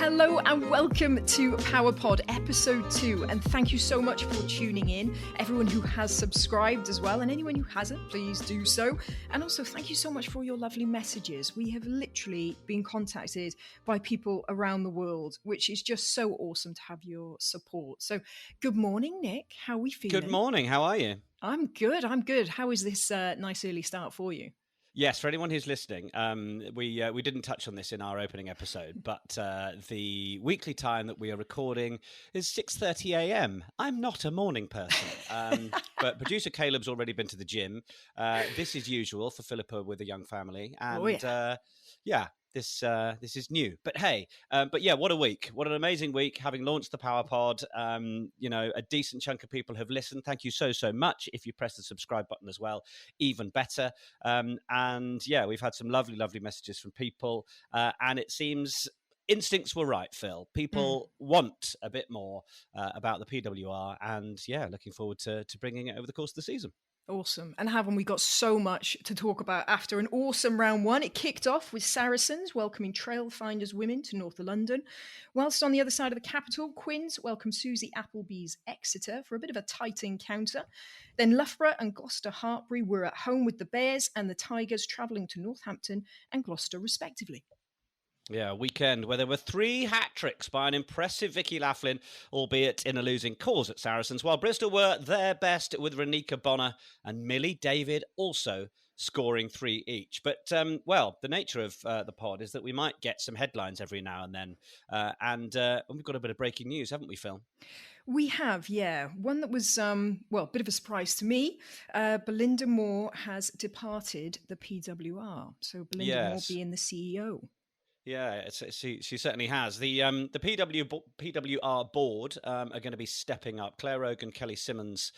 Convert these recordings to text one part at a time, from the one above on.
Hello and welcome to PowerPod episode 2, and thank you so much for tuning in. Everyone who has subscribed as well, and anyone who hasn't, please do so. And also thank you so much for your lovely messages. We have literally been contacted by people around the world, which is just so awesome to have your support. So good morning, Nick. How are we feeling? Good morning. How are you? I'm good. How is this nice early start for you? Yes, for anyone who's listening, we didn't touch on this in our opening episode, but the weekly time that we are recording is 6:30 a.m. I'm not a morning person, but producer Caleb's already been to the gym. This is usual for Philippa with a young family, and This is new, but hey, what a week! What an amazing week! Having launched the PowerPod, a decent chunk of people have listened. Thank you so much. If you press the subscribe button as well, even better. We've had some lovely messages from people, and it seems instincts were right, Phil. People want a bit more about the PWR, and looking forward to bringing it over the course of the season. Awesome. And haven't we got so much to talk about after an awesome round one? It kicked off with Saracens welcoming Trailfinders women to North London. Whilst on the other side of the capital, Quins welcomed Susie Appleby's Exeter for a bit of a tight encounter. Then Loughborough and Gloucester Hartpury were at home with the Bears, and the Tigers travelling to Northampton and Gloucester respectively. Yeah, a weekend where there were 3 hat-tricks by an impressive Vicky Laughlin, albeit in a losing cause at Saracens, while Bristol were their best with Renika Bonner and Millie David also scoring 3 each. But, the nature of the pod is that we might get some headlines every now and then. And we've got a bit of breaking news, haven't we, Phil? We have, yeah. One that was, a bit of a surprise to me. Belinda Moore has departed the PWR. So Belinda Moore being the CEO. Yeah, she certainly has. The PWR board are going to be stepping up. Claire Rogue and Kelly Simmons,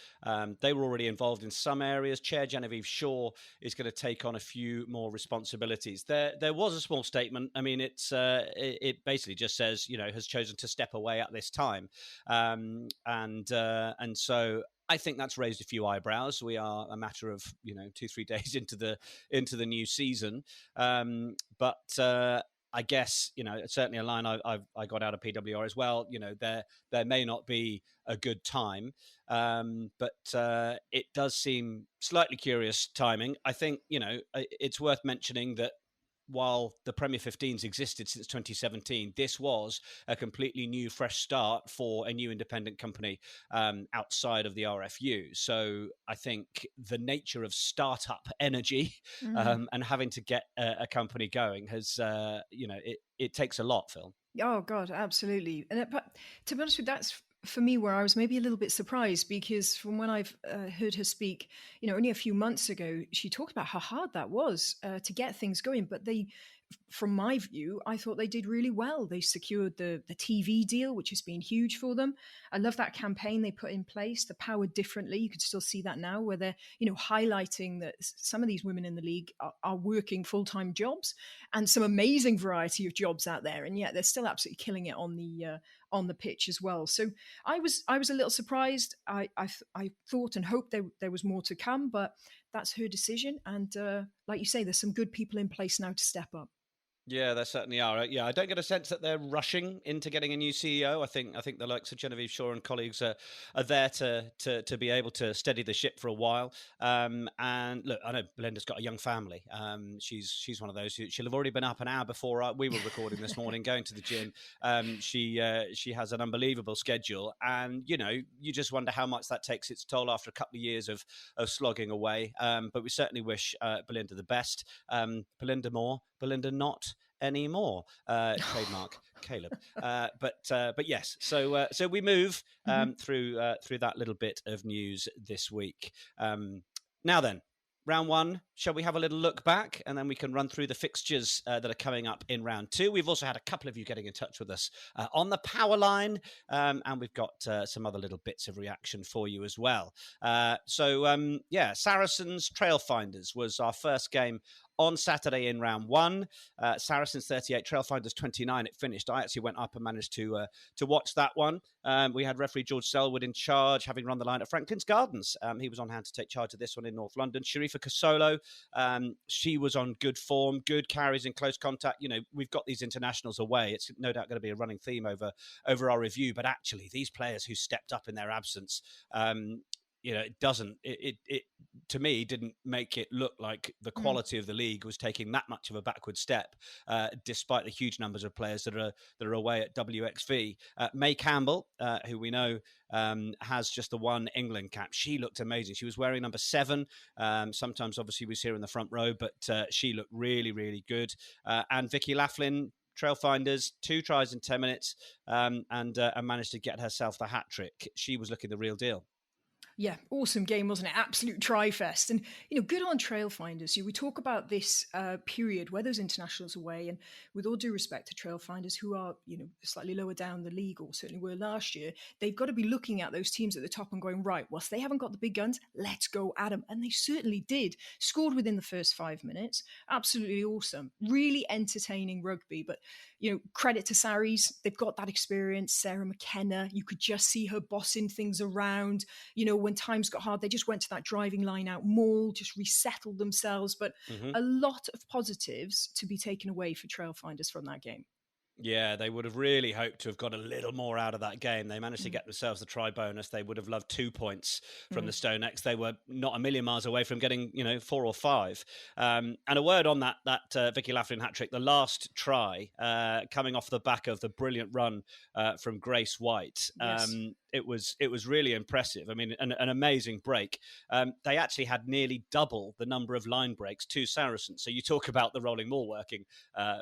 they were already involved in some areas. Chair Genevieve Shaw is going to take on a few more responsibilities. There was a small statement. I mean, it basically just says, has chosen to step away at this time, and so I think that's raised a few eyebrows. We are a matter of 2-3 days into the new season, but. I guess, it's certainly a line I got out of PWR as well. There may not be a good time, but it does seem slightly curious timing. I think, it's worth mentioning that while the Premier 15s existed since 2017, this was a completely new, fresh start for a new independent company outside of the RFU. So I think the nature of startup energy and having to get a company going has, it takes a lot, Phil. Oh, God, absolutely. And to be honest with you, that's for me where I was maybe a little bit surprised, because from when I've heard her speak, only a few months ago, she talked about how hard that was to get things going. But from my view, I thought they did really well. They secured the TV deal, which has been huge for them. I love that campaign they put in place, the Power Differently. You can still see that now, where they're, highlighting that some of these women in the league are working full-time jobs, and some amazing variety of jobs out there. And yet they're still absolutely killing it on the pitch as well. So I was a little surprised. I thought and hoped there was more to come, but that's her decision. And like you say, there's some good people in place now to step up. Yeah, there certainly are. Yeah, I don't get a sense that they're rushing into getting a new CEO. I think the likes of Genevieve Shaw and colleagues are there to be able to steady the ship for a while. And look, I know Belinda's got a young family. She's one of those she'll have already been up an hour before we were recording this morning, going to the gym. She has an unbelievable schedule, and you just wonder how much that takes its toll after a couple of years of slogging away. But we certainly wish Belinda the best. Belinda Moore, Belinda not anymore. Trademark Caleb. But yes. So we move through that little bit of news this week. Now then, round one, shall we have a little look back, and then we can run through the fixtures that are coming up in round 2. We've also had a couple of you getting in touch with us on the power line, and we've got some other little bits of reaction for you as well. Saracens Trailfinders was our first game on Saturday in round 1. Saracens 38, Trailfinders 29. It finished. I actually went up and managed to watch that one. We had referee George Selwood in charge, having run the line at Franklin's Gardens. He was on hand to take charge of this one in North London. Sharifa Kasolo, she was on good form, good carries in close contact. We've got these internationals away. It's no doubt going to be a running theme over our review. But actually, these players who stepped up in their absence, it to me didn't make it look like the quality of the league was taking that much of a backward step, despite the huge numbers of players that are away at WXV. May Campbell, who we know has just the one England cap, she looked amazing. She was wearing number 7. Sometimes, obviously, we see her in the front row, but she looked really, really good. And Vicky Laughlin, Trailfinders, 2 tries in 10 minutes, and managed to get herself the hat trick. She was looking the real deal. Yeah, awesome game, wasn't it? Absolute tri-fest. And, good on Trailfinders. We talk about this period where those internationals away, and with all due respect to Trailfinders, who are, slightly lower down the league, or certainly were last year, they've got to be looking at those teams at the top and going, right, whilst they haven't got the big guns, let's go at them. And they certainly did. Scored within the first 5 minutes. Absolutely awesome. Really entertaining rugby. But, credit to Saris. They've got that experience. Sarah McKenna, you could just see her bossing things around. When times got hard, they just went to that driving line out maul, just resettled themselves. But a lot of positives to be taken away for Trailfinders from that game. Yeah, they would have really hoped to have got a little more out of that game. They managed to get themselves the try bonus. They would have loved 2 points from the Stone X. They were not a million miles away from getting, 4 or 5. And a word on that Vicky Laughlin hat-trick, the last try, coming off the back of the brilliant run from Grace White. Yes. It was really impressive. I mean, an amazing break. They actually had nearly double the number of line breaks to Saracens. So you talk about the rolling maul working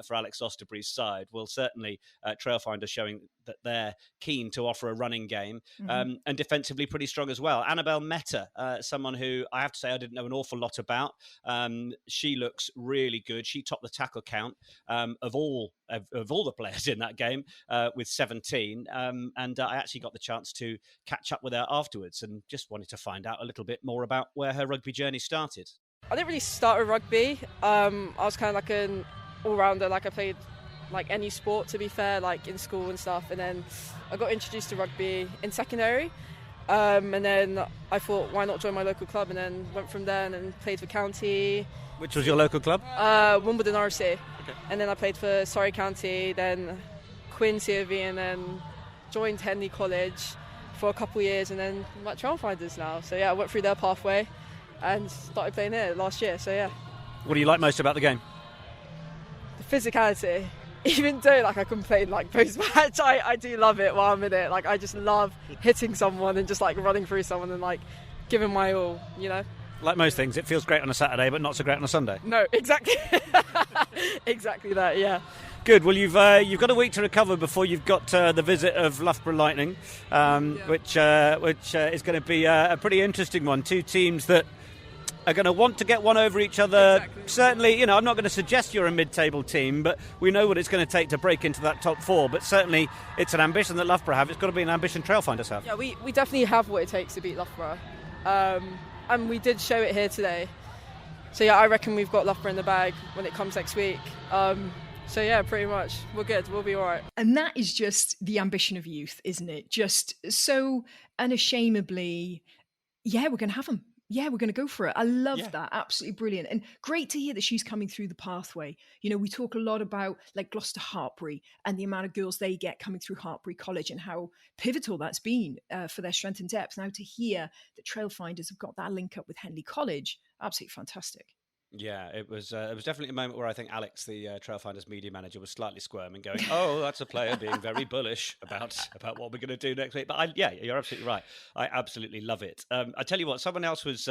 for Alex Austerberry's side. Well, certainly Trailfinders showing that they're keen to offer a running game, and defensively pretty strong as well. Annabel Meta, someone who I have to say I didn't know an awful lot about. She looks really good. She topped the tackle count of all the players in that game with 17. And I actually got the chance to catch up with her afterwards and just wanted to find out a little bit more about where her rugby journey started. I didn't really start with rugby. I was kind of like an all-rounder. Like I played like any sport, to be fair, like in school and stuff. And then I got introduced to rugby in secondary. And then I thought, why not join my local club? And then went from there and then played for County. Which was your local club? Wimbledon RFC. Okay. And then I played for Surrey County, then Quinn COV, and then joined Henley College for a couple of years, and then I'm at Trailfinders now. So yeah, I went through their pathway and started playing here last year. So yeah. What do you like most about the game? The physicality. Even though like I complain like post-match, I do love it while I'm in it. Like I just love hitting someone and just like running through someone and like giving my all, Like most things, it feels great on a Saturday, but not so great on a Sunday. No, exactly. Exactly that, yeah. Good. Well, you've got a week to recover before you've got the visit of Loughborough Lightning, which is going to be a pretty interesting one. 2 teams that are going to want to get one over each other. Exactly. Certainly, I'm not going to suggest you're a mid-table team, but we know what it's going to take to break into that top 4. But certainly, it's an ambition that Loughborough have. It's got to be an ambition Trailfinders have. Yeah, we definitely have what it takes to beat Loughborough. And we did show it here today. So yeah, I reckon we've got Loughborough in the bag when it comes next week. So yeah, pretty much. We're good. We'll be all right. And that is just the ambition of youth, isn't it? Just so unashamedly, yeah, we're going to have them. Yeah, we're going to go for it. I love that. Absolutely brilliant. And great to hear that she's coming through the pathway. We talk a lot about like Gloucester Hartpury and the amount of girls they get coming through Hartpury College and how pivotal that's been for their strength and depth. Now to hear that Trailfinders have got that link up with Henley College, absolutely fantastic. Yeah, it was definitely a moment where I think Alex, the Trailfinders media manager, was slightly squirming, going, "Oh, that's a player being very bullish about what we're going to do next week." But you're absolutely right. I absolutely love it. I tell you what, someone else was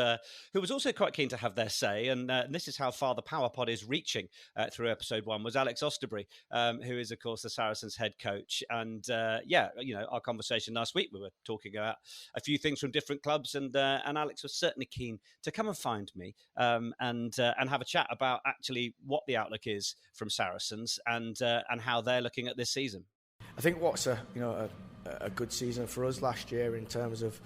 who was also quite keen to have their say, and this is how far the Power Pod is reaching through episode 1, was Alex Austerberry, who is of course the Saracens head coach. And our conversation last week, we were talking about a few things from different clubs, and Alex was certainly keen to come and find me and have a chat about actually what the outlook is from Saracens and how they're looking at this season. I think what's a good season for us last year in terms of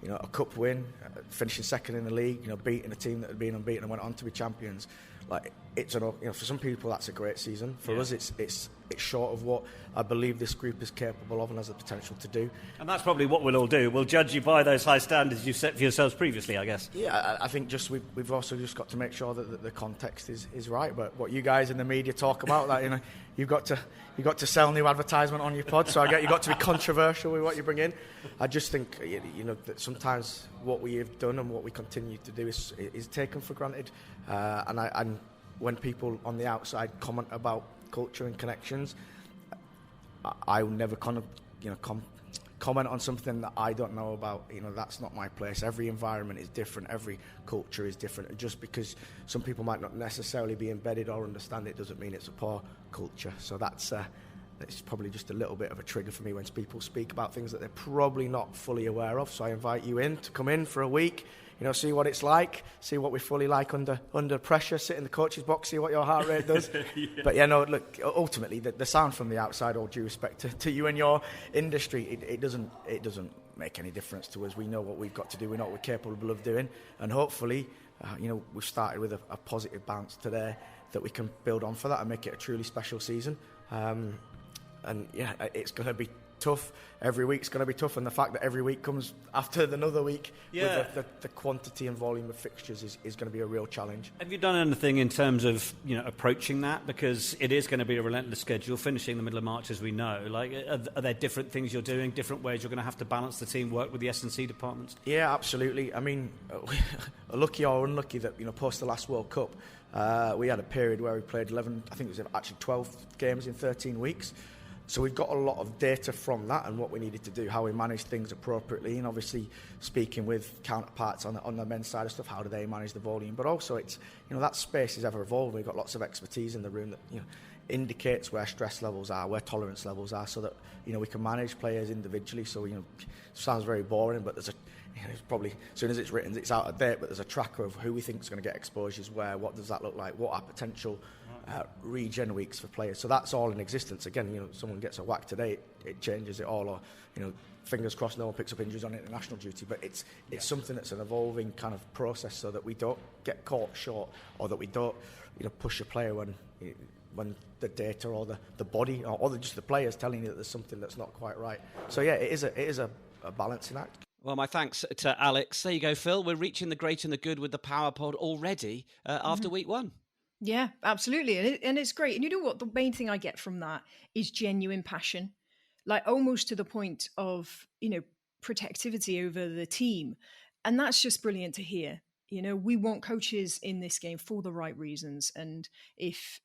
a cup win, finishing second in the league, beating a team that had been unbeaten and went on to be champions. like it's for some people that's a great season. For us, it's short of what I believe this group is capable of and has the potential to do. And that's probably what we'll all do. We'll judge you by those high standards you've set for yourselves previously, I guess. Yeah, I think we've also just got to make sure that the context is right. But what you guys in the media talk about, that you've got to sell new advertisement on your pod. So you've got to be controversial with what you bring in. I just think that sometimes what we have done and what we continue to do is taken for granted. And when people on the outside comment about culture and connections, I will never comment on something that I don't know about. That's not my place. Every environment is different. Every culture is different. And just because some people might not necessarily be embedded or understand it doesn't mean it's a poor culture. So that's probably just a little bit of a trigger for me when people speak about things that they're probably not fully aware of. So I invite you to come in for a week, see what it's like, see what we're fully like under pressure, sit in the coach's box, see what your heart rate does. Yeah. But look, ultimately the sound from the outside, all due respect to you and your industry, it doesn't make any difference to us. We know what we've got to do, we know what we're capable of doing, and hopefully we've started with a positive bounce today that we can build on for that and make it a truly special season. And it's going to be tough. Every week's going to be tough, and the fact that every week comes after another week with the quantity and volume of fixtures is going to be a real challenge. Have you done anything in terms of approaching that? Because it is going to be a relentless schedule, finishing the middle of March, as we know. Like, are there different things you're doing, different ways you're going to have to balance the team work with the S&C departments? Yeah, absolutely. I mean, lucky or unlucky that post the last World Cup, we had a period where we played 11, I think it was actually 12 games in 13 weeks. So we've got a lot of data from that and what we needed to do, how we manage things appropriately, and obviously speaking with counterparts on the men's side of stuff, how do they manage the volume? But also it's that space is ever evolving. We've got lots of expertise in the room that indicates where stress levels are, where tolerance levels are, so that we can manage players individually. So it sounds very boring, but there's it's probably, as soon as it's written, it's out of date, but there's a tracker of who we think is going to get exposures where, what does that look like, what are potential regen weeks for players. So that's all in existence. Again, someone gets a whack today, it changes it all, or fingers crossed no one picks up injuries on international duty, but it's something that's an evolving kind of process, so that we don't get caught short, or that we don't push a player when the data or the body or just the players telling you that there's something that's not quite right. So it is a balancing act. Well, my thanks to Alex. There you go, Phil. We're reaching the great and the good with the Power Pod already after week one. Yeah, absolutely. And it's great. And you know what? The main thing I get from that is genuine passion, like almost to the point of, protectivity over the team. And that's just brilliant to hear. We want coaches in this game for the right reasons. And if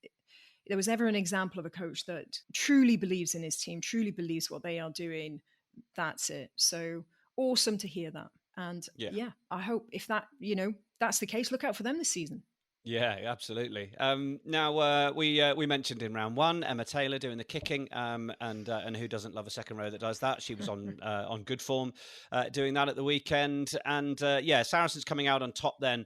there was ever an example of a coach that truly believes in his team, truly believes what they are doing, that's it. So awesome to hear that. And I hope if that, that's the case, look out for them this season. Yeah, absolutely. Now we mentioned in round one Emma Taylor doing the kicking, and who doesn't love a second row that does that? She was on good form doing that at the weekend, and Saracens coming out on top then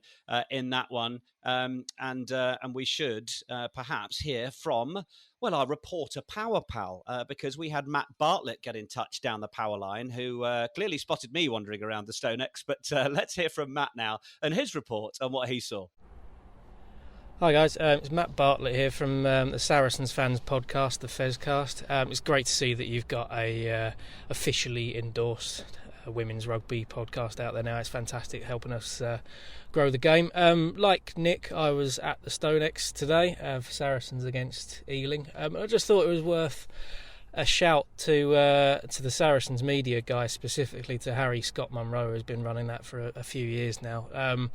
in that one, and we should perhaps hear from our reporter Power Pal, because we had Matt Bartlett get in touch down the power line, who clearly spotted me wandering around the Stonex. But let's hear from Matt now and his report on what he saw. Hi guys, it's Matt Bartlett here from the Saracens Fans podcast, the Fezcast. It's great to see that you've got a officially endorsed women's rugby podcast out there now. It's fantastic, helping us grow the game. Like Nick, I was at the Stonex today for Saracens against Ealing. I just thought it was worth a shout to the Saracens media guys, specifically to Harry Scott Munro, who's been running that for a few years now.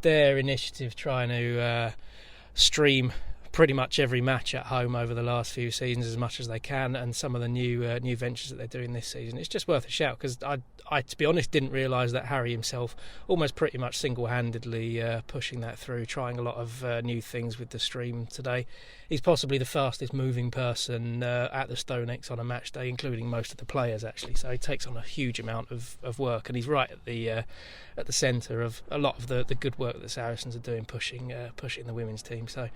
Their initiative trying to stream pretty much every match at home over the last few seasons as much as they can, and some of the new ventures that they're doing this season, it's just worth a shout, because I to be honest didn't realise that Harry himself almost pretty much single-handedly pushing that through, trying a lot of new things with the stream today. He's possibly the fastest moving person at the Stonex on a match day, including most of the players actually, so he takes on a huge amount of work, and he's right at the centre of a lot of the good work that the Saracens are doing, pushing the women's team. So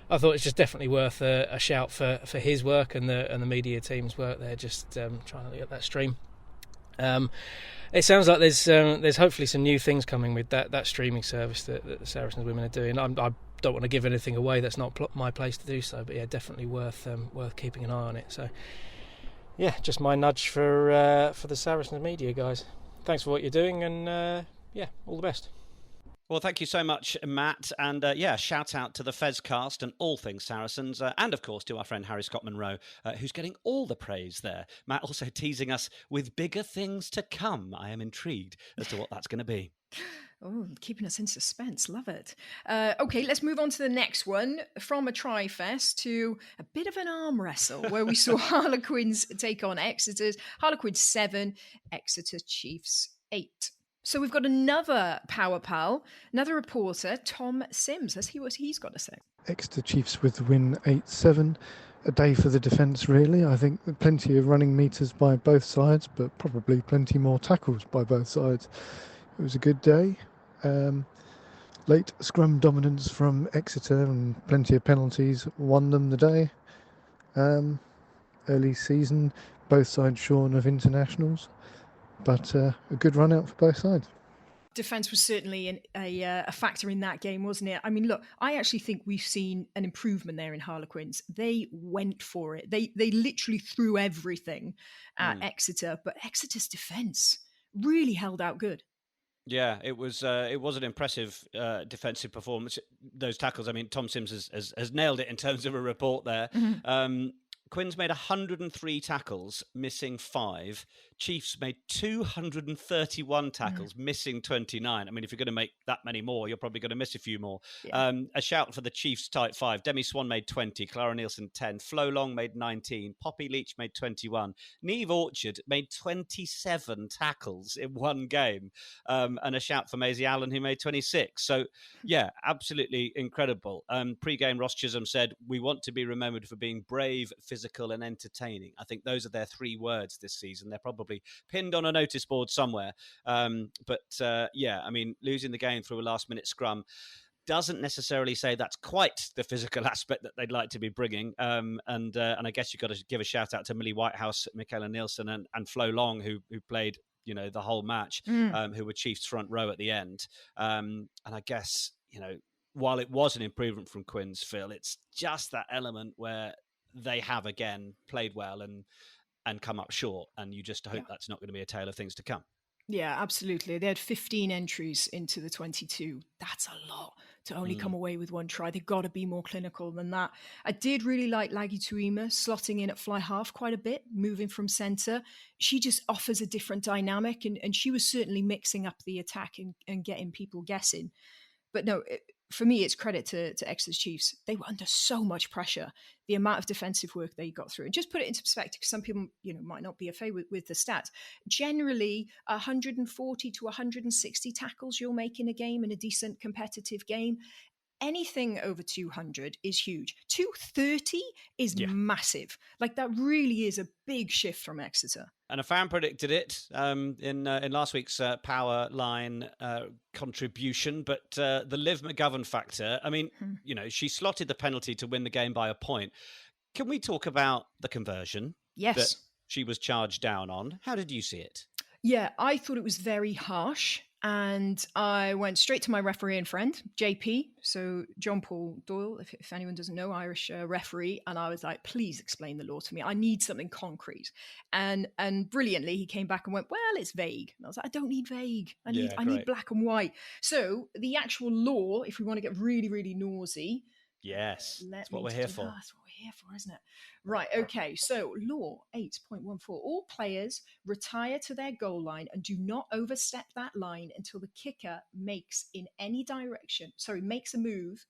I thought it's just definitely worth a shout for his work and the media team's work there, just trying to look at that stream. It sounds like there's hopefully some new things coming with that streaming service that the Saracens women are doing. I don't want to give anything away. That's not my place to do so. But yeah, definitely worth keeping an eye on it. So yeah, just my nudge for the Saracens media guys. Thanks for what you're doing, and yeah, all the best. Well, thank you so much, Matt. And shout out to the Fezcast and all things Saracens. And of course, to our friend Harry Scott Monroe, who's getting all the praise there. Matt also teasing us with bigger things to come. I am intrigued as to what that's going to be. Oh, keeping us in suspense. Love it. Okay, let's move on to the next one. From a Tri-Fest to a bit of an arm wrestle where we saw Harlequins take on Exeter's. Harlequins 7, Exeter Chiefs 8. So we've got another power pal, another reporter, Tom Sims. Let's hear what he's got to say. Exeter Chiefs with the win 8-7. A day for the defence, really. I think plenty of running metres by both sides, but probably plenty more tackles by both sides. It was a good day. Late scrum dominance from Exeter and plenty of penalties won them the day. Early season, both sides shorn of internationals. But a good run out for both sides. Defence was certainly a factor in that game, wasn't it? I mean, look, I actually think we've seen an improvement there in Harlequins. They went for it. They literally threw everything at Exeter, but Exeter's defence really held out good. Yeah, it was an impressive defensive performance. Those tackles, I mean, Tom Sims has nailed it in terms of a report there. Mm-hmm. Quins made 103 tackles, missing 5. Chiefs made 231 tackles, missing 29. I mean, if you're going to make that many more, you're probably going to miss a few more. Yeah. A shout for the Chiefs tight 5. Demi Swan made 20, Clara Nielsen 10, Flo Long made 19, Poppy Leach made 21, Neve Orchard made 27 tackles in one game, and a shout for Maisie Allen, who made 26. So, yeah, absolutely incredible. Pre-game, Ross Chisholm said, "We want to be remembered for being brave, physical and entertaining." I think those are their 3 words this season. They're probably pinned on a notice board somewhere. I mean, losing the game through a last-minute scrum doesn't necessarily say that's quite the physical aspect that they'd like to be bringing. And I guess you've got to give a shout-out to Millie Whitehouse, Michaela Nielsen and Flo Long, who played the whole match, who were Chiefs front row at the end. And I guess, while it was an improvement from Quins, Phil, it's just that element where they have again played well and come up short, and you just hope that's not going to be a tale of things to come. Yeah, absolutely. They had 15 entries into the 22. That's a lot to only come away with 1 try. They've got to be more clinical than that. I did really like Lagi Tuima slotting in at fly half quite a bit, moving from centre. She just offers a different dynamic, and she was certainly mixing up the attack and getting people guessing. But no, for me, it's credit to Exeter's Chiefs. They were under so much pressure. The amount of defensive work they got through. And just put it into perspective, because some people, might not be afraid with the stats. Generally, 140 to 160 tackles you'll make in a game, in a decent competitive game. Anything over 200 is huge. 230 is massive. Like, that really is a big shift from Exeter. And a fan predicted it in last week's power line contribution. But the Liv McGoverne factor, I mean, she slotted the penalty to win the game by a point. Can we talk about the conversion? Yes. That she was charged down on? How did you see it? Yeah, I thought it was very harsh. And I went straight to my refereeing friend, JP, so John Paul Doyle, if anyone doesn't know, Irish referee. And I was like, please explain the law to me. I need something concrete. And brilliantly, he came back and went, well, it's vague. And I was like, I don't need vague. I need black and white. So the actual law, if we want to get really, really nosy. Yes, that's what we're here for. That's what we're here for, isn't it? Right, okay. So law 8.14. All players retire to their goal line and do not overstep that line until the kicker makes a move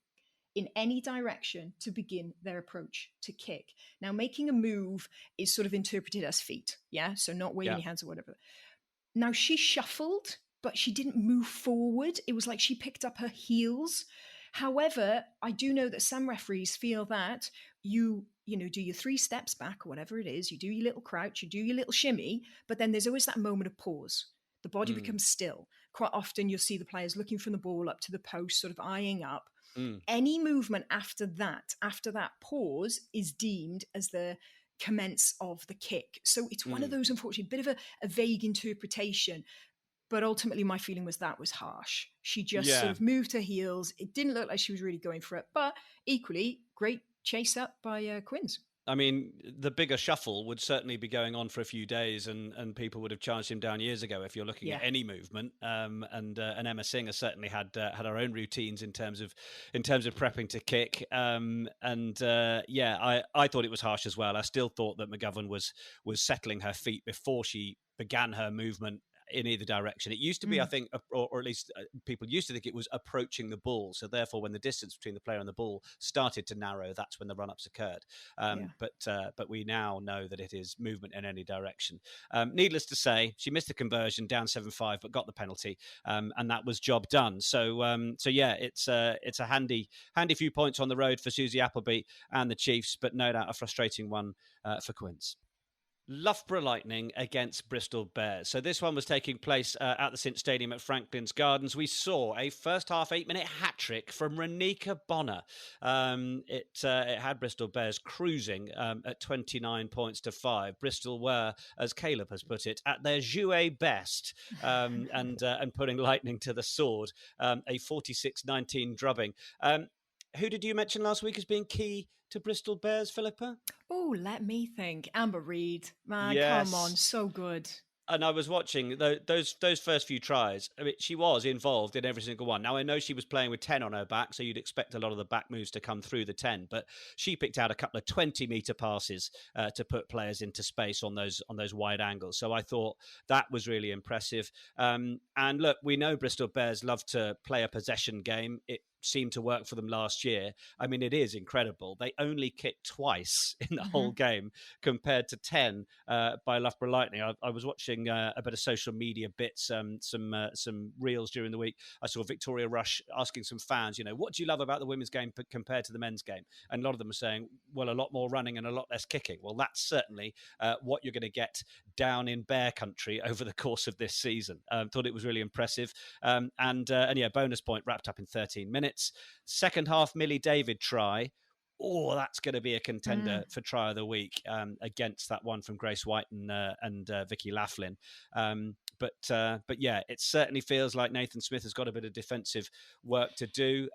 in any direction to begin their approach to kick. Now, making a move is sort of interpreted as feet, yeah? So not waving your hands or whatever. Now, she shuffled, but she didn't move forward. It was like she picked up her heels. However, I do know that some referees feel that you do your 3 steps back or whatever it is, you do your little crouch, you do your little shimmy, but then there's always that moment of pause. The body becomes still. Quite often you'll see the players looking from the ball up to the post, sort of eyeing up. Any movement after that pause, is deemed as the commence of the kick. So it's one of those, unfortunately, bit of a vague interpretation. But ultimately, my feeling was that was harsh. She just sort Yeah. of moved her heels. It didn't look like she was really going for it. But equally, great chase up by Quins. I mean, the bigger shuffle would certainly be going on for a few days, and people would have charged him down years ago if you're looking at any movement. And Emma Singer certainly had her own routines in terms of prepping to kick. I thought it was harsh as well. I still thought that McGoverne was settling her feet before she began her movement in either direction. It used to be, I think, or at least people used to think it was approaching the ball. So therefore, when the distance between the player and the ball started to narrow, that's when the run-ups occurred. But we now know that it is movement in any direction. Needless to say, she missed the conversion, down 7-5, but got the penalty, and that was job done. So it's a handy few points on the road for Susie Appleby and the Chiefs, but no doubt a frustrating one for Quins. Loughborough Lightning against Bristol Bears. So this one was taking place at the Cint Stadium at Franklin's Gardens. We saw a first half 8-minute hat-trick from Renika Bonner. It had Bristol Bears cruising at 29 points to 5. Bristol were, as Caleb has put it, at their jouet best and putting Lightning to the sword. A 46-19 drubbing. Who did you mention last week as being key to Bristol Bears, Philippa? Oh, let me think. Amber Reid. Man, yes. Come on, so good. And I was watching those first few tries. I mean, she was involved in every single one. Now, I know she was playing with 10 on her back, so you'd expect a lot of the back moves to come through the 10. But she picked out a couple of 20-metre passes to put players into space on those wide angles. So I thought that was really impressive. And look, we know Bristol Bears love to play a possession game. It seemed to work for them last year. I mean, it is incredible. They only kicked twice in the whole game compared to 10 by Loughborough Lightning. I was watching a bit of social media bits, some reels during the week. I saw Victoria Rush asking some fans, what do you love about the women's game compared to the men's game? And a lot of them are saying, well, a lot more running and a lot less kicking. Well, that's certainly what you're going to get down in Bear Country over the course of this season. Thought it was really impressive. Bonus point wrapped up in 13 minutes. Second half, Millie David try. Oh, that's going to be a contender for try of the week against that one from Grace White and Vicky Laughlin. But it certainly feels like Nathan Smith has got a bit of defensive work to do.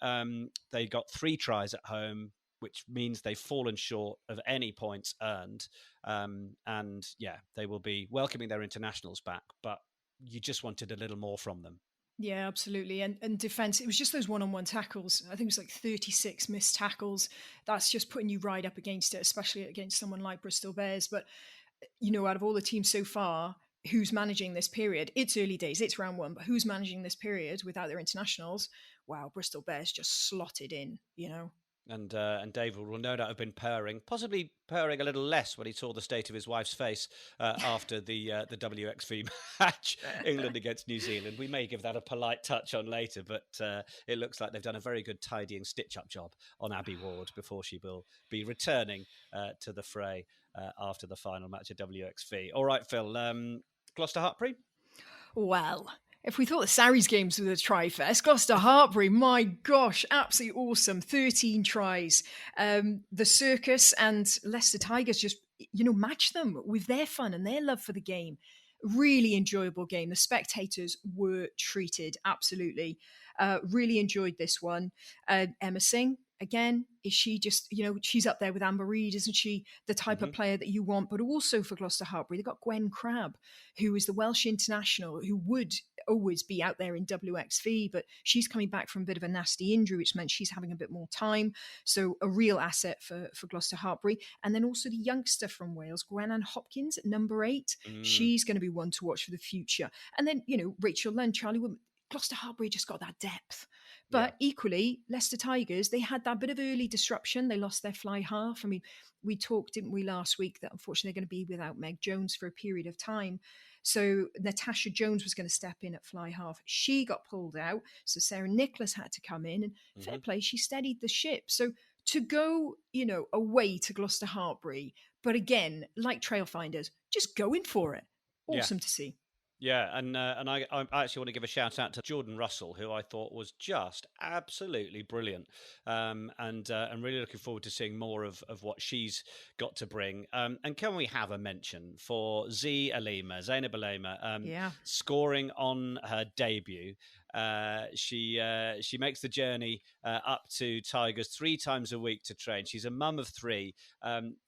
They got 3 tries at home, which means they've fallen short of any points earned. They will be welcoming their internationals back, but you just wanted a little more from them. Yeah, absolutely. And defence, it was just those one-on-one tackles. I think it was like 36 missed tackles. That's just putting you right up against it, especially against someone like Bristol Bears. But, out of all the teams so far, who's managing this period? It's early days, it's round 1, but who's managing this period without their internationals? Wow, Bristol Bears just slotted in, And David will no doubt have been possibly purring a little less when he saw the state of his wife's face after the WXV match, England against New Zealand. We may give that a polite touch on later, but it looks like they've done a very good tidying stitch-up job on Abby Ward before she will be returning to the fray after the final match at WXV. All right, Phil, Gloucester Hartpury? Well, if we thought the Sarries games were the try-fest, Gloucester Hartpury, my gosh, absolutely awesome. 13 tries. The Circus and Leicester Tigers just, match them with their fun and their love for the game. Really enjoyable game. The spectators were treated, absolutely. Really enjoyed this one. Emma Singh, again, is she just, she's up there with Amber Reid, isn't she? The type of player that you want. But also for Gloucester Hartpury, they've got Gwen Crabb, who is the Welsh international, who would always be out there in WXV, but she's coming back from a bit of a nasty injury, which meant she's having a bit more time. So a real asset for Gloucester Hartpury. And then also the youngster from Wales, Gwenann Hopkins at number 8. She's going to be one to watch for the future. And then, Rachel Lund, Charlie Woodman. Gloucester Hartpury just got that depth. But equally, Leicester Tigers, they had that bit of early disruption. They lost their fly half. I mean, we talked, didn't we, last week that unfortunately they're going to be without Meg Jones for a period of time. So Natasha Jones was going to step in at fly half. She got pulled out. So Sarah Nicholas had to come in. And fair play, she steadied the ship. So to go, away to Gloucester Hartpury, but again, like Trailfinders, just going for it. Awesome to see. Yeah, and I actually want to give a shout out to Jordan Russell, who I thought was just absolutely brilliant, and I'm really looking forward to seeing more of what she's got to bring. And can we have a mention for Zainab Alema, scoring on her debut? She makes the journey up to Tigers 3 times a week to train. She's a mum of 3.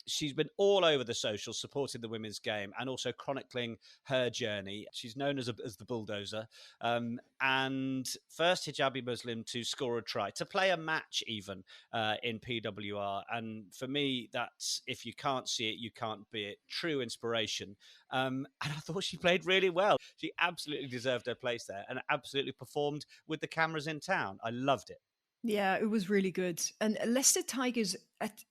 She's been all over the socials supporting the women's game and also chronicling her journey. She's known as the bulldozer, and first hijabi Muslim to score a try, to play a match even in PWR. And for me, that's, if you can't see it, you can't be it. True inspiration. And I thought she played really well. She absolutely deserved her place there and absolutely performed with the cameras in town. I loved it. Yeah, it was really good. And Leicester Tigers'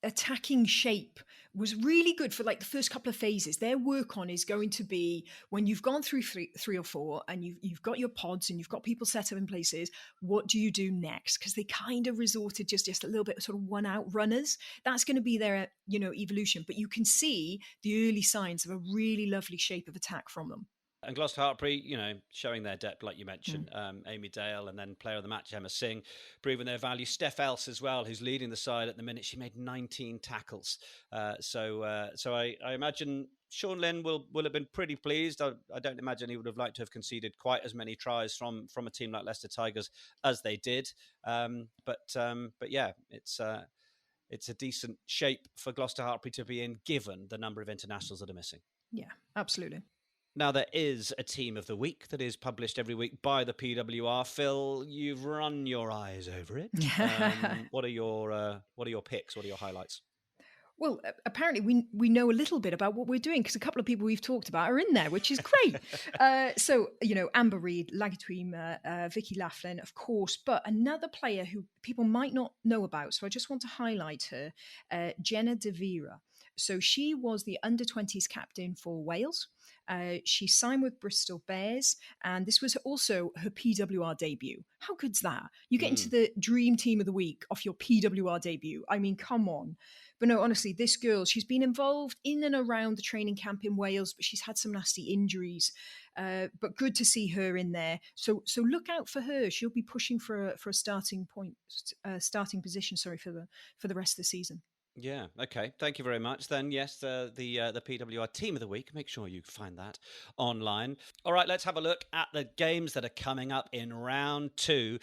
attacking shape was really good for like the first couple of phases. Their work on is going to be when you've gone through three or four and you've got your pods and you've got people set up in places, what do you do next? Because they kind of resorted just a little bit of sort of one out runners. That's going to be their, evolution. But you can see the early signs of a really lovely shape of attack from them. And Gloucester Hartpury, showing their depth, like you mentioned, Amy Dale, and then player of the match, Emma Singh, proving their value. Steph Else as well, who's leading the side at the minute. She made 19 tackles. So I imagine Sean Lynn will have been pretty pleased. I don't imagine he would have liked to have conceded quite as many tries from a team like Leicester Tigers as they did. But yeah, it's a decent shape for Gloucester Hartpury to be in, given the number of internationals that are missing. Yeah, absolutely. Now, there is a team of the week that is published every week by the PWR. Phil, you've run your eyes over it. What are your picks? What are your highlights? Well, apparently we know a little bit about what we're doing because a couple of people we've talked about are in there, which is great. So, Amber Reid, Lagatuima, Vicky Laughlin, of course, but another player who people might not know about. So I just want to highlight her, Jenna De Vera. So she was the under-20s captain for Wales. She signed with Bristol Bears, and this was also her PWR debut. How good's that? You get into the dream team of the week off your PWR debut. I mean, come on. But no, honestly, this girl, she's been involved in and around the training camp in Wales, but she's had some nasty injuries. But good to see her in there. So look out for her. She'll be pushing for a starting position. For the rest of the season. Yeah, okay. Thank you very much. Then, yes, the PWR Team of the Week. Make sure you find that online. All right, let's have a look at the games that are coming up in round 2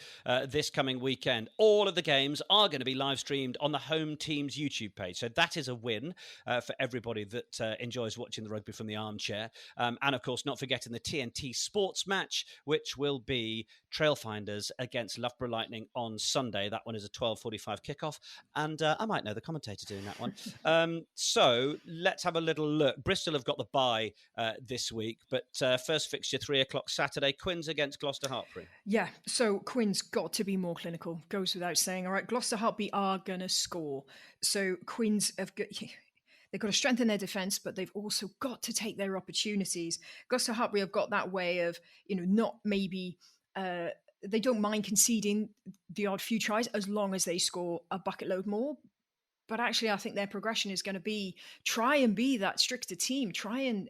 this coming weekend. All of the games are going to be live streamed on the home team's YouTube page. So that is a win for everybody that enjoys watching the rugby from the armchair. And, of course, not forgetting the TNT Sports match, which will be Trailfinders against Loughborough Lightning on Sunday. That one is a 12:45 kickoff. And I might know the commentator doing that one. So let's have a little look. Bristol have got the bye this week, but first fixture 3:00 Saturday, Quins against Gloucester Hartpury. Yeah, so Quins got to be more clinical, goes without saying. All right, Gloucester Hartpury are going to score. So Quins they've got to strengthen their defence, but they've also got to take their opportunities. Gloucester Hartpury have got that way of, not maybe... they don't mind conceding the odd few tries as long as they score a bucket load more. But actually, I think their progression is going to be try and be that stricter team, try and,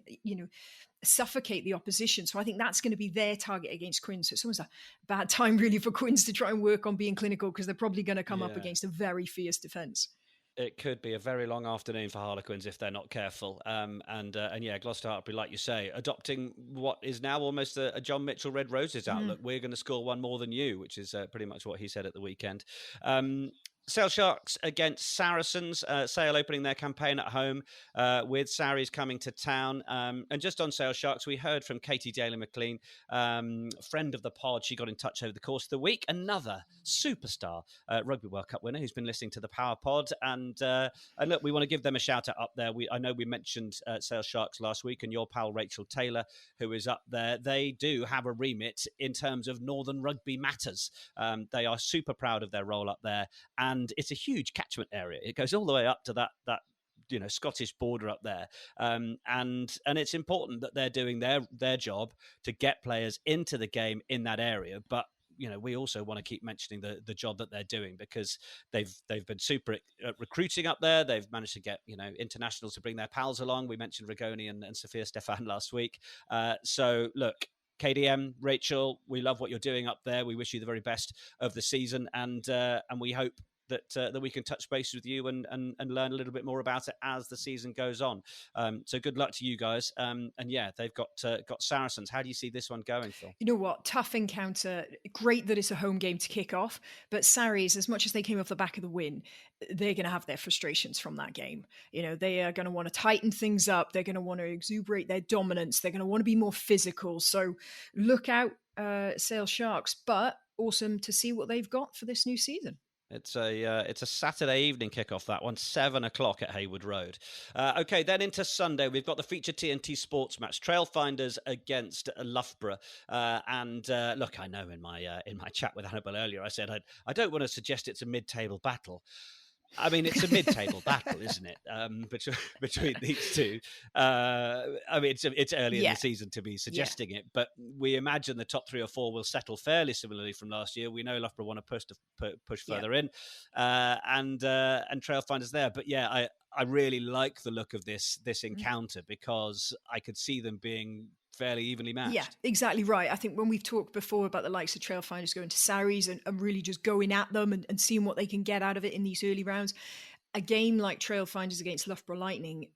suffocate the opposition. So I think that's going to be their target against Quins. So it's almost a bad time really for Quins to try and work on being clinical because they're probably going to come up against a very fierce defence. It could be a very long afternoon for Harlequins if they're not careful. And Gloucester Hartpury, like you say, adopting what is now almost a John Mitchell Red Roses outlook. We're going to score one more than you, which is pretty much what he said at the weekend. Sale Sharks against Saracens. Sale opening their campaign at home with Saris coming to town. And just on Sale Sharks, we heard from Katie Daly-McLean, friend of the pod. She got in touch over the course of the week. Another superstar Rugby World Cup winner who's been listening to the Power Pod. And look, we want to give them a shout out up there. I know we mentioned Sale Sharks last week, and your pal Rachel Taylor, who is up there. They do have a remit in terms of Northern Rugby matters. They are super proud of their role up there. And it's a huge catchment area. It goes all the way up to that Scottish border up there, and it's important that they're doing their job to get players into the game in that area. But we also want to keep mentioning the job that they're doing because they've been super at recruiting up there. They've managed to get internationals to bring their pals along. We mentioned Rigoni and Sophia Stefan last week. So look, KDM, Rachel, we love what you're doing up there. We wish you the very best of the season, and we hope that we can touch base with you and learn a little bit more about it as the season goes on. So good luck to you guys. And yeah, they've got Saracens. How do you see this one going, Phil? You know what? Tough encounter. Great that it's a home game to kick off. But Saris, as much as they came off the back of the win, they're going to have their frustrations from that game. You know, they are going to want to tighten things up. They're going to want to exuberate their dominance. They're going to want to be more physical. So look out, Sale Sharks. But awesome to see what they've got for this new season. It's a Saturday evening kickoff, that one, 7 o'clock at Haywood Road. Okay, then into Sunday, we've got the feature TNT sports match, Trailfinders against Loughborough. Look, I know in my chat with Annabel earlier, I said I don't want to suggest it's a mid-table battle. I mean, it's a mid-table battle, isn't it? Between these two. I mean, it's early in the season to be suggesting it, but we imagine the top 3 or 4 will settle fairly similarly from last year. We know Loughborough want to push further in, and Trailfinders there. But yeah, I really like the look of this encounter because I could see them being fairly evenly matched. Yeah, exactly right. I think when we've talked before about the likes of Trailfinders going to Saris and really just going at them and seeing what they can get out of it in these early rounds, a game like Trailfinders against Loughborough Lightning,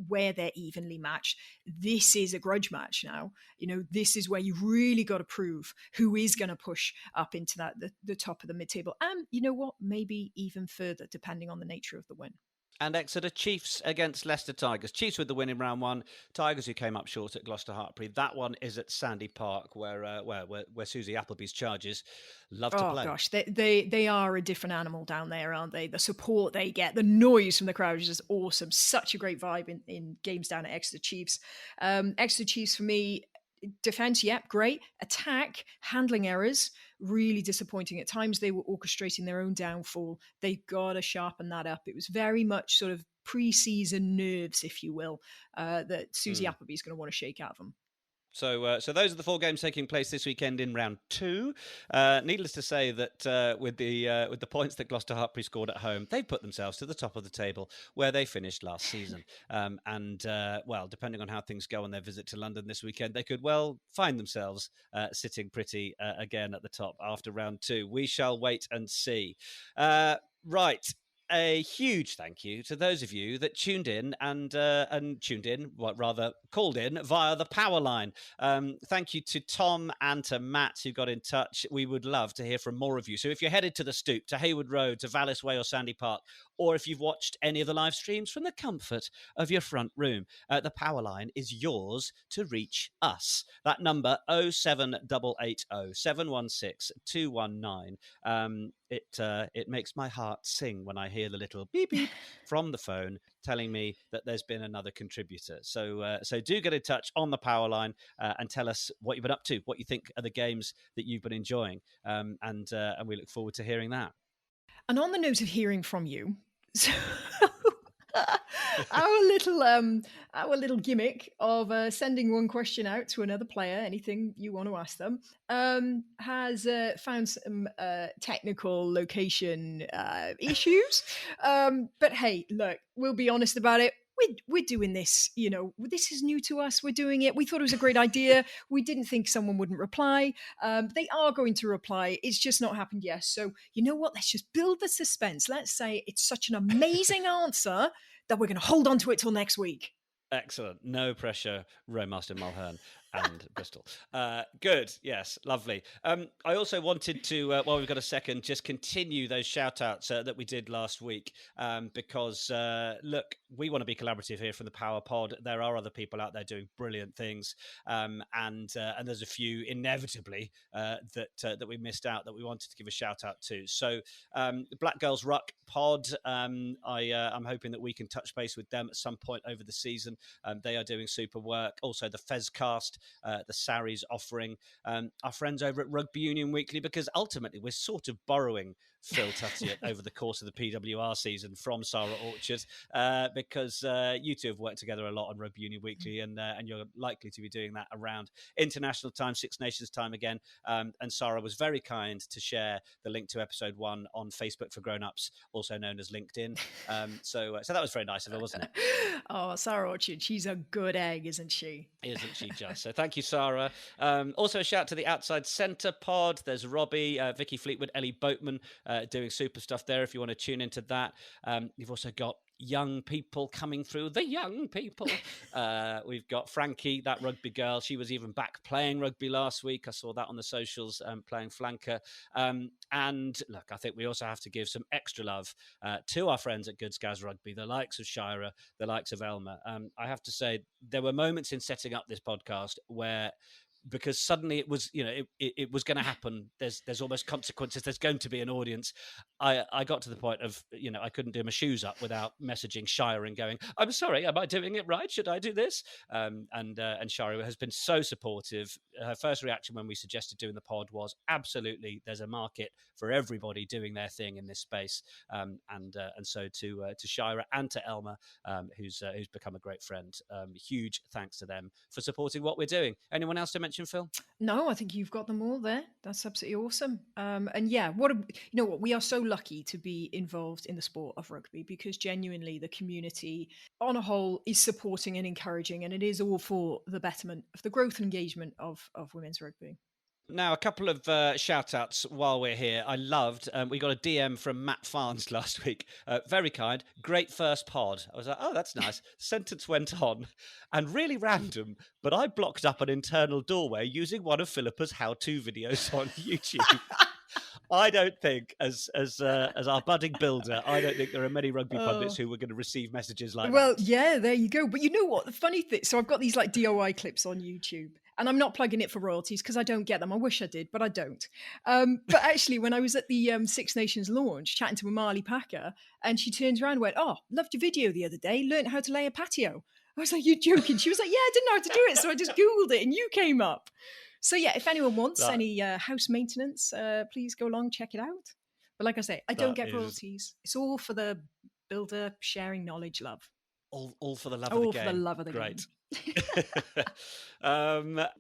where they're evenly matched, this is a grudge match now. You know, this is where you've really got to prove who is going to push up into the top of the mid-table. And you know what? Maybe even further, depending on the nature of the win. And Exeter Chiefs against Leicester Tigers. Chiefs with the win in round 1. Tigers who came up short at Gloucester Hartpury. That one is at Sandy Park, where Susie Appleby's Chargers love to play. Oh gosh, they are a different animal down there, aren't they? The support they get, the noise from the crowd is just awesome. Such a great vibe in games down at Exeter Chiefs. Exeter Chiefs for me. Defense, yep, great. Attack, handling errors, really disappointing. At times they were orchestrating their own downfall. They got to sharpen that up. It was very much sort of pre-season nerves, if you will, that Susie Appleby's going to want to shake out of them. So those are the 4 games taking place this weekend in round 2. Needless to say that with the points that Gloucester Hartpury scored at home, they put themselves to the top of the table where they finished last season. Depending on how things go on their visit to London this weekend, they could well find themselves sitting pretty again at the top after round 2. We shall wait and see. Right. A huge thank you to those of you that called in via the power line. Thank you to Tom and to Matt who got in touch. We would love to hear from more of you. So if you're headed to the Stoop, to Haywood Road, to Vallis Way or Sandy Park, or if you've watched any of the live streams from the comfort of your front room, the power line is yours to reach us. That number 07880 716 219. It makes my heart sing when I hear the little beep beep from the phone telling me that there's been another contributor. So do get in touch on the power line and tell us what you've been up to, what you think are the games that you've been enjoying, and we look forward to hearing that. And on the note of hearing from you, so our little gimmick of sending one question out to another player, anything you want to ask them, has found some technical location issues. But hey, look, we'll be honest about it. We're doing this, you know, this is new to us. We're doing it. We thought it was a great idea. We didn't think someone wouldn't reply. They are going to reply. It's just not happened yet. So you know what? Let's just build the suspense. Let's say it's such an amazing answer that we're going to hold on to it till next week. Excellent. No pressure, Roymaster Mulhern and Bristol. Good. Yes. Lovely. I also wanted to, while we've got a second, just continue those shout outs that we did last week because, look, we want to be collaborative here from the Power Pod. There are other people out there doing brilliant things. And there's a few inevitably that we missed out that we wanted to give a shout out to. So the Black Girls Ruck Pod, I'm hoping that we can touch base with them at some point over the season. They are doing super work. Also the Fezcast, the Saris offering, our friends over at Rugby Union Weekly, because ultimately we're sort of borrowing Phil Tuttiett over the course of the PWR season from Sarah Orchard, because you two have worked together a lot on Rugby Union Weekly, and you're likely to be doing that around international time, Six Nations time again. And Sarah was very kind to share the link to episode 1 on Facebook for Grown-Ups, also known as LinkedIn. So that was very nice of her, wasn't it? Oh, Sarah Orchard, she's a good egg, isn't she? Isn't she just? So thank you, Sarah. Also a shout to the Outside Centre pod. There's Robbie, Vicky Fleetwood, Ellie Boatman doing super stuff there if you want to tune into that. You've also got young people coming through. The young people. We've got Frankie, that rugby girl. She was even back playing rugby last week. I saw that on the socials, playing flanker. And look, I think we also have to give some extra love to our friends at Good Scaz Rugby, the likes of Shira, the likes of Elma. I have to say, there were moments in setting up this podcast where, because suddenly it was, it was going to happen. There's almost consequences. There's going to be an audience. I got to the point of, I couldn't do my shoes up without messaging Shira and going, I'm sorry, am I doing it right? Should I do this? And Shira has been so supportive. Her first reaction when we suggested doing the pod was absolutely, there's a market for everybody doing their thing in this space. And so to Shira and to Elma, who's become a great friend. Huge thanks to them for supporting what we're doing. Anyone else to mention, Phil? No, I think you've got them all there. That's absolutely awesome. And yeah, we are so lucky to be involved in the sport of rugby, because genuinely the community on a whole is supporting and encouraging, and it is all for the betterment of the growth and engagement of women's rugby. Now, a couple of shout-outs while we're here. I loved, we got a DM from Matt Farnes last week. Very kind. Great first pod. I was like, oh, that's nice. Sentence went on, and really random, but I blocked up an internal doorway using one of Philippa's how-to videos on YouTube. I don't think, as our budding builder, I don't think there are many rugby pundits who were going to receive messages like that. Well, yeah, there you go. But you know what? The funny thing, so I've got these like DIY clips on YouTube, and I'm not plugging it for royalties because I don't get them. I wish I did, but I don't. But actually, when I was at the Six Nations launch, chatting to Amali Packer, and she turns around and went, oh, loved your video the other day, learned how to lay a patio. I was like, you're joking? She was like, yeah, I didn't know how to do it, so I just Googled it, and you came up. So yeah, if anyone wants any house maintenance, please go along, check it out. But like I say, I don't get royalties. It's all for the builder sharing knowledge, love. All for the love of the game. All for the love of the game.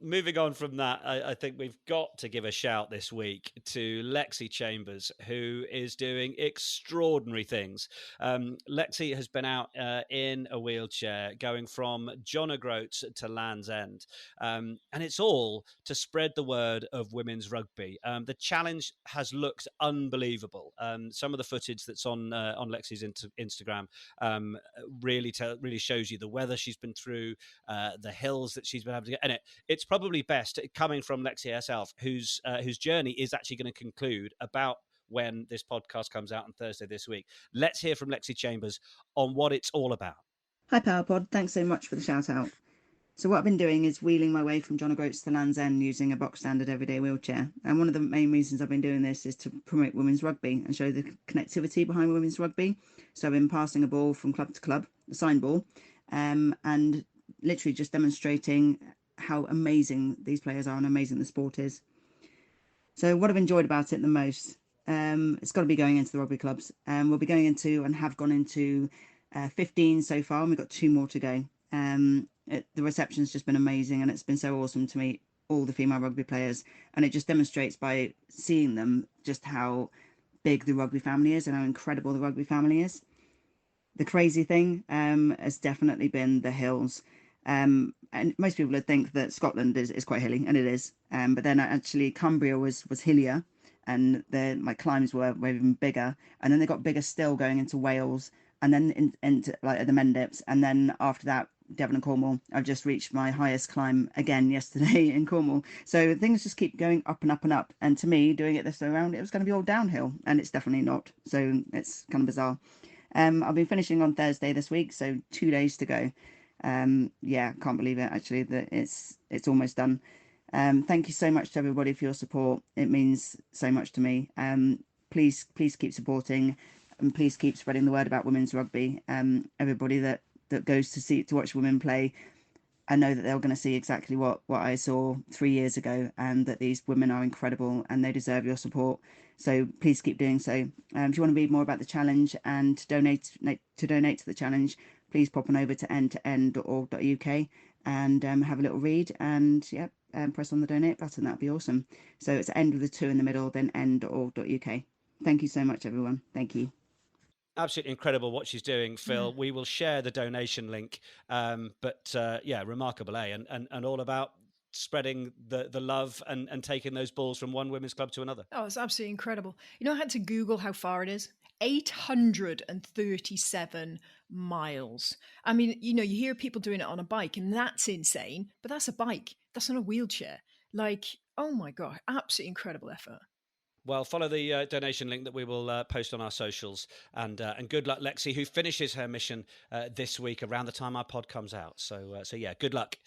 Moving on from that, I think we've got to give a shout this week to Lexi Chambers, who is doing extraordinary things. Lexi has been out in a wheelchair going from John O'Groats to Land's End, and it's all to spread the word of women's rugby. The challenge has looked unbelievable. Some of the footage that's on Lexi's Instagram really shows you the weather she's been through, the hills that she's been able to get, and it's probably best coming from Lexi herself, whose journey is actually going to conclude about when this podcast comes out on Thursday this week. Let's hear from Lexi Chambers on what it's all about. Hi PowerPod, thanks so much for the shout out. So what I've been doing is wheeling my way from John O'Groats to Land's End using a box standard everyday wheelchair. And one of the main reasons I've been doing this is to promote women's rugby and show the connectivity behind women's rugby. So I've been passing a ball from club to club, a sign ball, and literally just demonstrating how amazing these players are and amazing the sport is. So what I've enjoyed about it the most, it's got to be going into the rugby clubs. We'll be going into and have gone into 15 so far, and we've got 2 more to go. The reception's just been amazing, and it's been so awesome to meet all the female rugby players, and it just demonstrates by seeing them just how big the rugby family is and how incredible the rugby family is. The crazy thing has definitely been the hills. And most people would think that Scotland is quite hilly, and it is. But then actually Cumbria was hillier, and my climbs were even bigger. And then they got bigger still going into Wales, and then into like the Mendips. And then after that, Devon and Cornwall. I've just reached my highest climb again yesterday in Cornwall. So things just keep going up and up and up. And to me, doing it this way around, it was going to be all downhill, and it's definitely not. So it's kind of bizarre. I'll be finishing on Thursday this week, so 2 days to go. Yeah, can't believe it actually that it's almost done. Thank you so much to everybody for your support. It means so much to me. Please keep supporting, and please keep spreading the word about women's rugby. Everybody that goes to watch women play, I know that they're going to see exactly what I saw 3 years ago, and that these women are incredible and they deserve your support. So please keep doing so. If you want to read more about the challenge and donate to the challenge, please pop on over to end2end.org.uk and have a little read and press on the donate button. That'd be awesome. So it's end with a 2 in the middle, then end.org.uk. Thank you so much, everyone. Thank you. Absolutely incredible what she's doing, Phil. We will share the donation link. Remarkable, and all about spreading the love and taking those balls from one women's club to another. Oh, it's absolutely incredible. I had to Google how far it is. 837 miles. I mean, you hear people doing it on a bike, and that's insane, but that's a bike. That's not a wheelchair. Oh my God, absolutely incredible effort. Well, follow the donation link that we will post on our socials. And good luck, Lexi, who finishes her mission this week around the time our pod comes out. So good luck.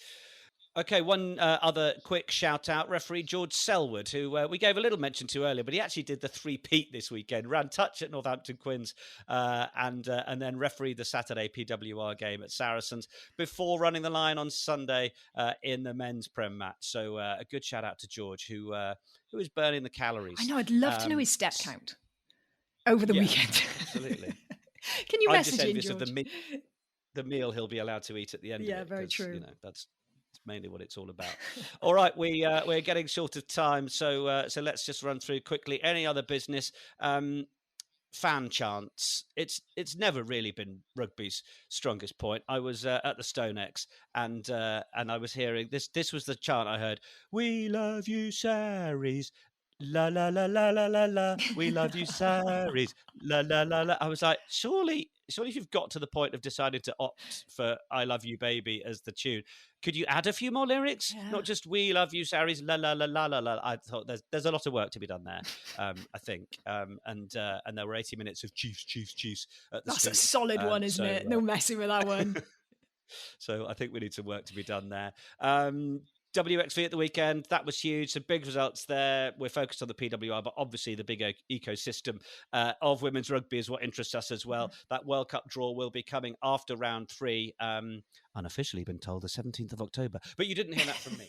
Okay, one other quick shout out, referee George Selwood, who we gave a little mention to earlier, but he actually did the 3-peat this weekend, ran touch at Northampton Quins and then refereed the Saturday PWR game at Saracens before running the line on Sunday in the men's Prem match. So a good shout out to George, who is burning the calories. I know, I'd love to know his step count over the weekend. Absolutely. Can you message him, George? Of the meal he'll be allowed to eat at the end of it. Yeah, very true. That's mainly what it's all about. All right, we're getting short of time, so let's just run through quickly. Any other business? Fan chants. It's never really been rugby's strongest point. I was at the StoneX and I was hearing this. This was the chant I heard. We love you, Saris. La la la la la la la. We love you, Saris. La la la la. I was like, surely if you've got to the point of deciding to opt for "I Love You, Baby" as the tune, could you add a few more lyrics? Yeah. Not just "We love you, Saris." La la la la la la. I thought there's a lot of work to be done there. I think, and there were 80 minutes of Chiefs. At the That's street. a solid one, isn't it? No messing with that one. So I think we need some work to be done there. WXV at the weekend, that was huge. Some big results there. We're focused on the PWR, but obviously the big ecosystem of women's rugby is what interests us as well. That World Cup draw will be coming after round 3. Unofficially been told the 17th of October, but you didn't hear that from me.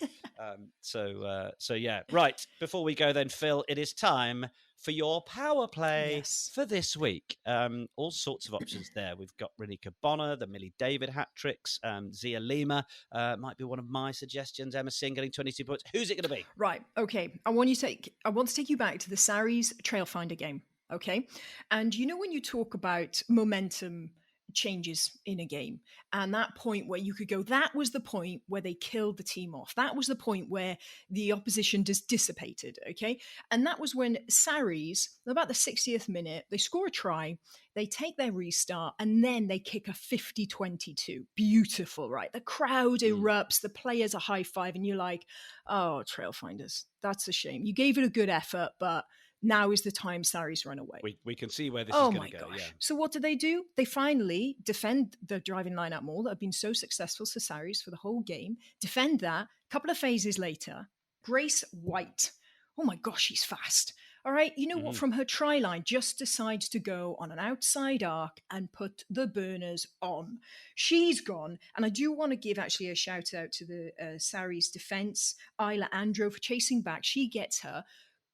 Right. Before we go then, Phil, it is time for your power play for this week. All sorts of options there. We've got Renika Bonner, the Millie David hat tricks, Zia Lima might be one of my suggestions. Emma Singh getting 22 points. Who's it going to be? Right. Okay. I want to take you back to the Saris Trailfinder game. Okay. And when you talk about momentum changes in a game, and that point where you could go, that was the point where they killed the team off. That was the point where the opposition just dissipated. Okay. And that was when Saris, about the 60th minute, they score a try, they take their restart, and then they kick a 50-22. Beautiful, right? The crowd erupts, the players are high-five, and you're like, oh, Trailfinders, that's a shame. You gave it a good effort, but now is the time Saris run away. We can see where this is going to go. Yeah. So what do? They finally defend the driving line-out maul that have been so successful for Saris for the whole game. Defend that. A couple of phases later, Grace White. Oh my gosh, she's fast. All right, what? From her try line, just decides to go on an outside arc and put the burners on. She's gone. And I do want to give actually a shout out to the Saris defense, Isla Andro, for chasing back. She gets her.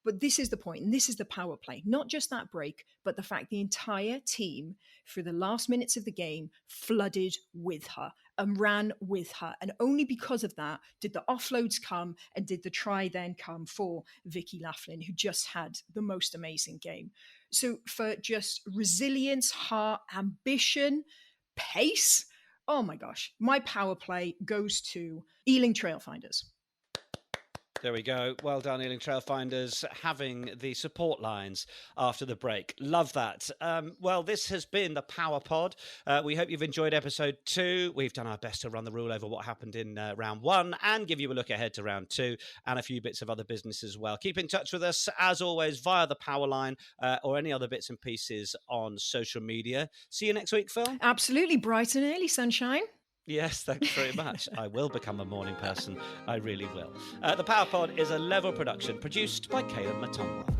But this is the point, and this is the power play. Not just that break, but the fact the entire team, through the last minutes of the game, flooded with her and ran with her. And only because of that did the offloads come and did the try then come for Vicky Laughlin, who just had the most amazing game. So for just resilience, heart, ambition, pace, oh my gosh, my power play goes to Ealing Trailfinders. There we go. Well done, Ealing Trailfinders, having the support lines after the break. Love that. Well, this has been the Power Pod. We hope you've enjoyed episode 2. We've done our best to run the rule over what happened in round 1 and give you a look ahead to round 2 and a few bits of other business as well. Keep in touch with us, as always, via the Power Line or any other bits and pieces on social media. See you next week, Phil. Absolutely. Bright and early, sunshine. Yes, thanks very much. I will become a morning person. I really will. The Power Pod is a Level production produced by Caleb Matumwa.